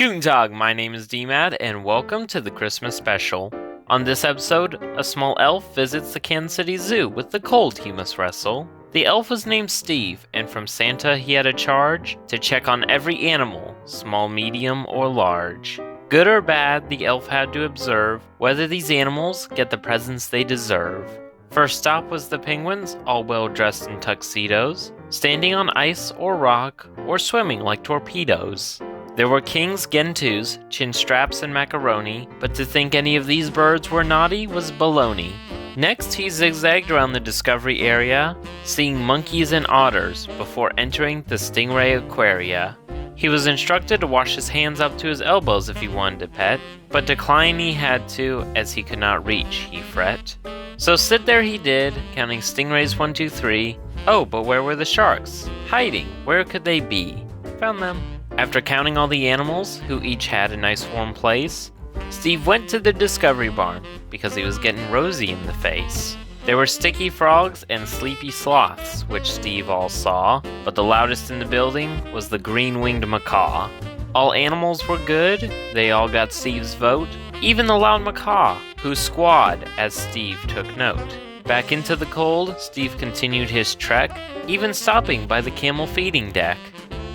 Guten Tag, my name is DMAD, and welcome to the Christmas special. On this episode, a small elf visits the Kansas City Zoo with the colt he must wrestle. The elf was named Steve, and from Santa he had a charge to check on every animal, small, medium, or large. Good or bad, the elf had to observe whether these animals get the presents they deserve. First stop was the penguins, all well dressed in tuxedos, standing on ice or rock, or swimming like torpedoes. There were kings, gentoos, chin straps, and macaroni, but to think any of these birds were naughty was baloney. Next, he zigzagged around the discovery area, seeing monkeys and otters before entering the stingray aquaria. He was instructed to wash his hands up to his elbows if he wanted to pet, but decline he had to as he could not reach, he fret. So sit there he did, counting stingrays 1, 2, 3. Oh, but where were the sharks? Hiding. Where could they be? Found them. After counting all the animals, who each had a nice warm place, Steve went to the discovery barn because he was getting rosy in the face. There were sticky frogs and sleepy sloths, which Steve all saw, but the loudest in the building was the green-winged macaw. All animals were good, they all got Steve's vote, even the loud macaw, who squawed as Steve took note. Back into the cold, Steve continued his trek, even stopping by the camel feeding deck.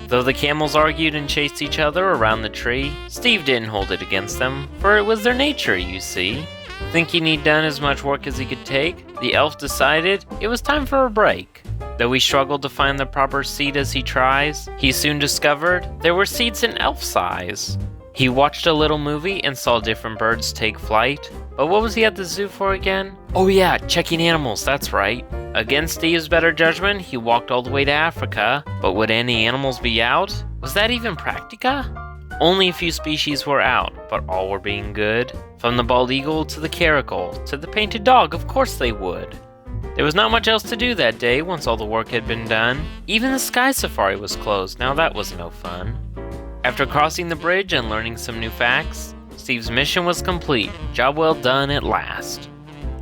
Though the camels argued and chased each other around the tree, Steve didn't hold it against them, for it was their nature, you see. Thinking he'd done as much work as he could take, the elf decided it was time for a break. Though he struggled to find the proper seat as he tries, he soon discovered there were seats in elf size. He watched a little movie and saw different birds take flight, but what was he at the zoo for again? Oh yeah, checking animals, that's right. Against Steve's better judgment, he walked all the way to Africa, but would any animals be out? Was that even practica? Only a few species were out, but all were being good. From the bald eagle to the caracal, to the painted dog, of course they would. There was not much else to do that day once all the work had been done. Even the sky safari was closed, now that was no fun. After crossing the bridge and learning some new facts, Steve's mission was complete, job well done at last.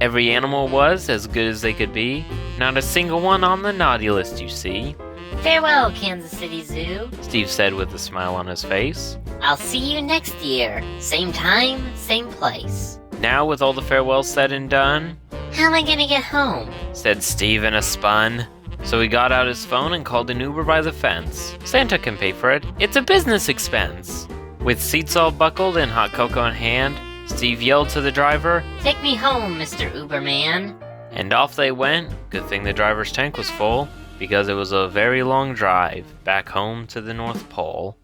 Every animal was as good as they could be, not a single one on the naughty list you see. Farewell, Kansas City Zoo, Steve said with a smile on his face. I'll see you next year. Same time, same place. Now with all the farewells said and done, How am I gonna get home? said Steve in a spun. So he got out his phone and called an Uber by the fence. Santa can pay for it, it's a business expense. With seats all buckled and hot cocoa in hand, Steve yelled to the driver, Take me home, Mr. Uberman. and off they went. Good thing the driver's tank was full, because it was a very long drive back home to the North Pole.